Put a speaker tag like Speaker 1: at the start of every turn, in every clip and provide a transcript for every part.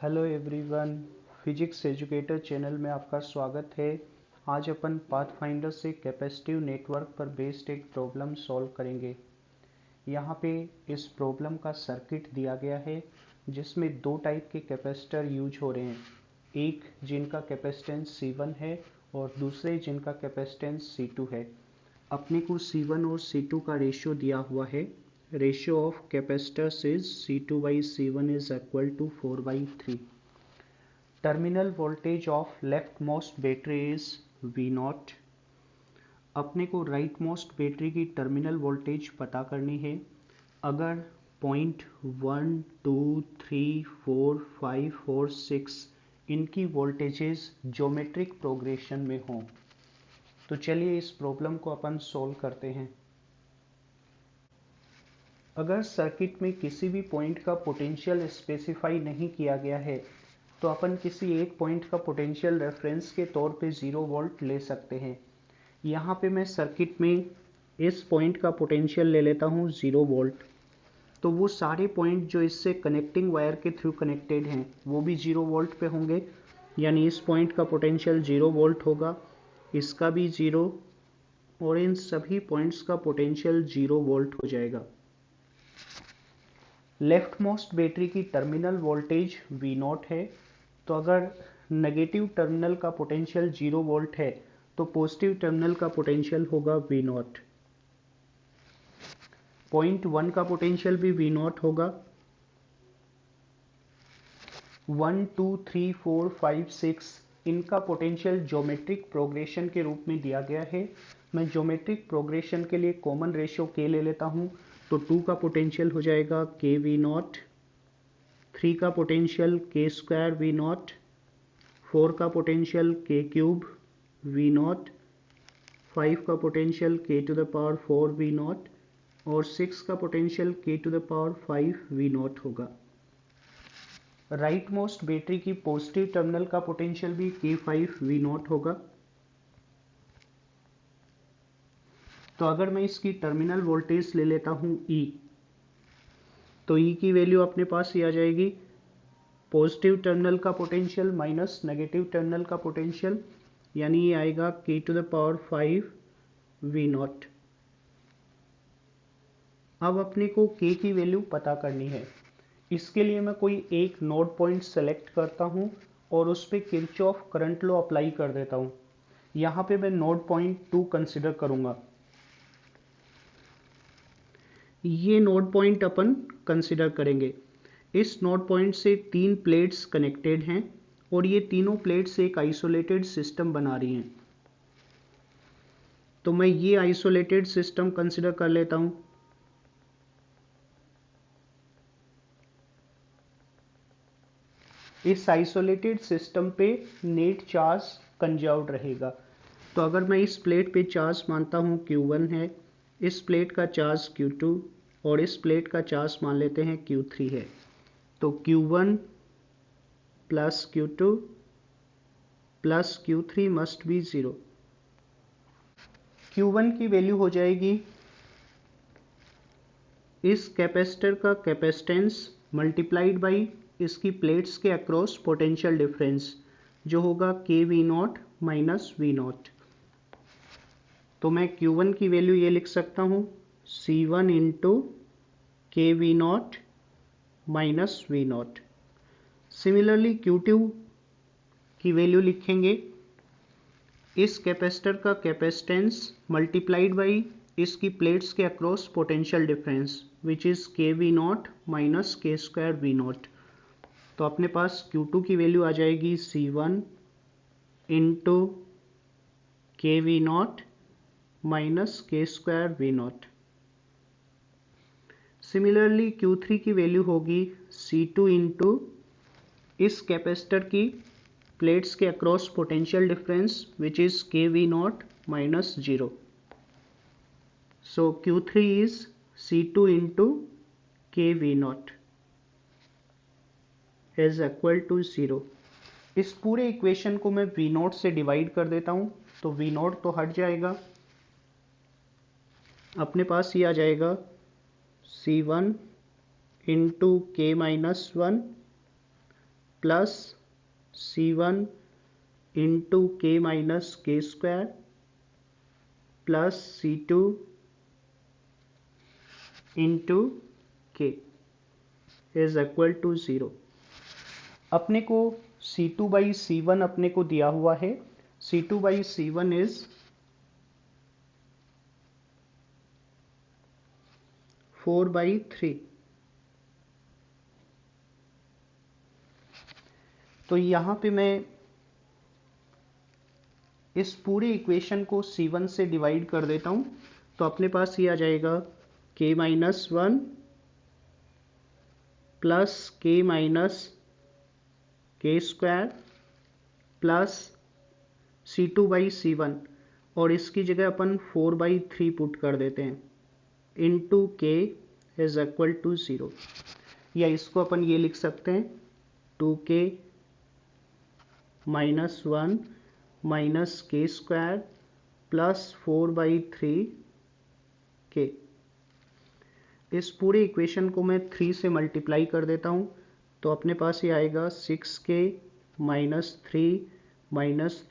Speaker 1: Hello everyone, physics educator channel में आपका स्वागत है। आज अपन पाथफाइंडर से कैपेसिटिव नेटवर्क पर बेस्ड एक प्रॉब्लम सॉल्व करेंगे। यहाँ पे इस प्रॉब्लम का सर्किट दिया गया है जिसमें दो टाइप के कैपेसिटर यूज हो रहे हैं। एक जिनका कैपेसिटेंस C1 है और दूसरे जिनका कैपेसिटेंस C2 है। अपने को C1 और C2 का रेशियो दिया हुआ है। Ratio of capacitors is C2 by C1 is equal to 4 by 3. Terminal voltage of leftmost battery is V0. अपने को rightmost बैटरी की टर्मिनल वोल्टेज पता करनी है। अगर पॉइंट 1, 2, 3, 4, 5 और 6 इनकी वोल्टेजेस ज्योमेट्रिक प्रोग्रेशन में हों तो चलिए इस प्रॉब्लम को अपन सॉल्व करते हैं। अगर सर्किट में किसी भी पॉइंट का पोटेंशियल स्पेसिफाई नहीं किया गया है तो अपन किसी एक पॉइंट का पोटेंशियल रेफरेंस के तौर पे 0 वोल्ट ले सकते हैं। यहाँ पे मैं सर्किट में इस पॉइंट का पोटेंशियल ले लेता हूँ 0 वोल्ट। तो वो सारे पॉइंट जो इससे कनेक्टिंग वायर के थ्रू कनेक्टेड हैं वो भी 0 वोल्ट पे होंगे, यानी इस पॉइंट का पोटेंशियल 0 वोल्ट होगा, इसका भी 0 और इन सभी पॉइंट्स का पोटेंशियल 0 वोल्ट हो जाएगा। लेफ्ट मोस्ट बैटरी की टर्मिनल वोल्टेज V0 है, तो अगर नेगेटिव टर्मिनल का पोटेंशियल 0 वोल्ट है तो पॉजिटिव टर्मिनल का पोटेंशियल होगा V0। पॉइंट 1 का पोटेंशियल भी V0 होगा। 1, 2, 3, 4, 5, 6 इनका पोटेंशियल ज्योमेट्रिक प्रोग्रेशन के रूप में दिया गया है। मैं ज्योमेट्रिक प्रोग्रेशन के लिए कॉमन रेशियो K ले लेता हूँ, तो 2 का पोटेंशियल हो जाएगा K V0, 3 का पोटेंशियल K स्क्वायर V0, 4 का पोटेंशियल K क्यूब V0, 5 का potential K to the power 4 V0 और 6 का potential K to the power 5 V0 होगा। राइट मोस्ट बैटरी की पॉजिटिव टर्मिनल का पोटेंशियल भी K5 V0 होगा। तो अगर मैं इसकी टर्मिनल वोल्टेज ले लेता हूँ E, तो E की वैल्यू अपने पास ही आ जाएगी पॉजिटिव टर्मिनल का पोटेंशियल माइनस नेगेटिव टर्मिनल का पोटेंशियल, यानी ये आएगा K to the power 5 V0। अब अपने को K की वैल्यू पता करनी है। इसके लिए मैं कोई एक नोड पॉइंट सेलेक्ट करता हूँ और उस पर किरचॉफ करंट लॉ अप्लाई कर देता हूँ। यहाँ पे मैं नोड पॉइंट 2 कंसिडर करूँगा। ये नोड पॉइंट अपन कंसिडर करेंगे। इस नोड पॉइंट से 3 प्लेट्स कनेक्टेड हैं और ये तीनों प्लेट्स एक आइसोलेटेड सिस्टम बना रही हैं। तो मैं ये आइसोलेटेड सिस्टम कंसिडर कर लेता हूँ। इस आइसोलेटेड सिस्टम पे नेट चार्ज कंजर्व्ड रहेगा। तो अगर मैं इस प्लेट पे चार्ज मानता हूँ Q1 है, इस प्लेट का चार्ज Q2 और इस प्लेट का चार्ज मान लेते हैं Q3 है, तो Q1 plus Q2 plus Q3 must be 0। Q1 की वैल्यू हो जाएगी इस कैपेसिटर का कैपेसिटेंस मल्टीप्लाइड बाई इसकी प्लेट्स के अक्रॉस पोटेंशियल डिफरेंस, जो होगा KV0 माइनस V0। तो मैं Q1 की वैल्यू ये लिख सकता हूँ C1 into KV0 minus V0। Similarly Q2 की वैल्यू लिखेंगे इस कैपेसिटर का कैपेसिटेंस मल्टीप्लाइड बाई इसकी प्लेट्स के across potential difference which is KV0 minus K square V0। तो अपने पास Q2 की वैल्यू आ जाएगी C1 into KV0 minus K square V0। Similarly Q3 की वैल्यू होगी C2 इंटू इस कैपेसिटर की प्लेट्स के across potential difference which is KV0 minus 0। So Q3 is C2 into KV0 is equal to 0। इस पूरे equation को मैं V0 से डिवाइड कर देता हूँ, तो V0 तो हट जाएगा, अपने पास ही आ जाएगा C1 into K minus 1 plus C1 into के माइनस के स्क्वायर प्लस C2 इंटू के इज इक्वल टू 0। अपने को C2 बाई C1 अपने को दिया हुआ है। C2 by C1 is 4/3। तो यहाँ पे मैं इस पूरे इक्वेशन को C1 से डिवाइड कर देता हूँ, तो अपने पास ये आ जाएगा k माइनस 1 प्लस के माइनस के square plus C2 by C1, और इसकी जगह अपन 4/3 पुट कर देते हैं, इंटू के इज इक्वल टू 0। या इसको अपन ये लिख सकते हैं 2k माइनस 1 माइनस के स्क्वायर प्लस 4/3 के। इस पूरे इक्वेशन को मैं 3 से मल्टीप्लाई कर देता हूँ, तो अपने पास ये आएगा 6k माइनस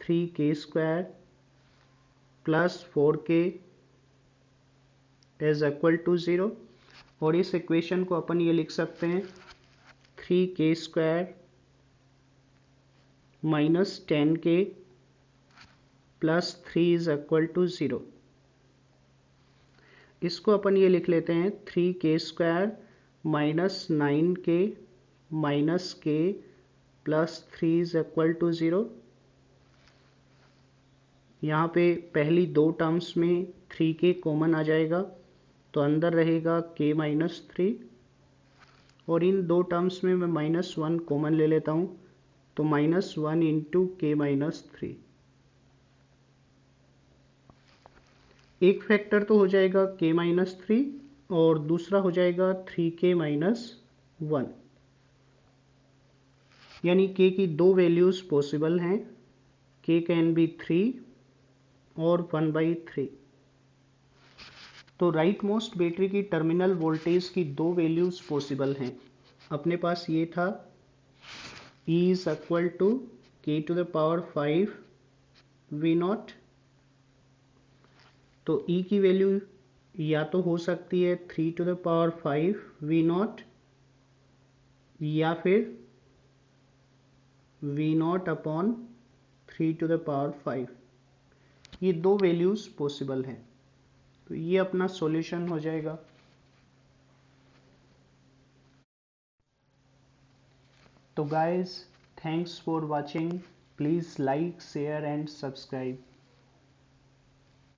Speaker 1: 3 के square plus 4k is equal to 0। और इस इक्वेशन को अपन ये लिख सकते हैं 3k square minus 10k plus 3 is equal to 0। इसको अपन ये लिख लेते हैं 3k square minus 9k minus k plus 3 is equal to 0। यहाँ पे पहली दो टर्म्स में 3k कॉमन आ जाएगा, तो अंदर रहेगा k माइनस 3, और इन दो टर्म्स में मैं माइनस 1 कॉमन ले लेता हूँ, तो माइनस 1 इंटू के माइनस 3। एक फैक्टर तो हो जाएगा k माइनस 3 और दूसरा हो जाएगा 3k माइनस 1, यानी k की दो वैल्यूज पॉसिबल हैं, k कैन बी 3 और 1/3। तो राइट मोस्ट बैटरी की टर्मिनल वोल्टेज की दो वैल्यूज पॉसिबल हैं। अपने पास ये था E is equal to k to the power 5 V0। तो E की वैल्यू या तो हो सकती है 3 टू द पावर 5 V0 या फिर V0 upon 3 to the power 5। ये दो वैल्यूज पॉसिबल हैं, तो ये अपना सॉल्यूशन हो जाएगा। तो guys, thanks for watching. Please like, share and subscribe.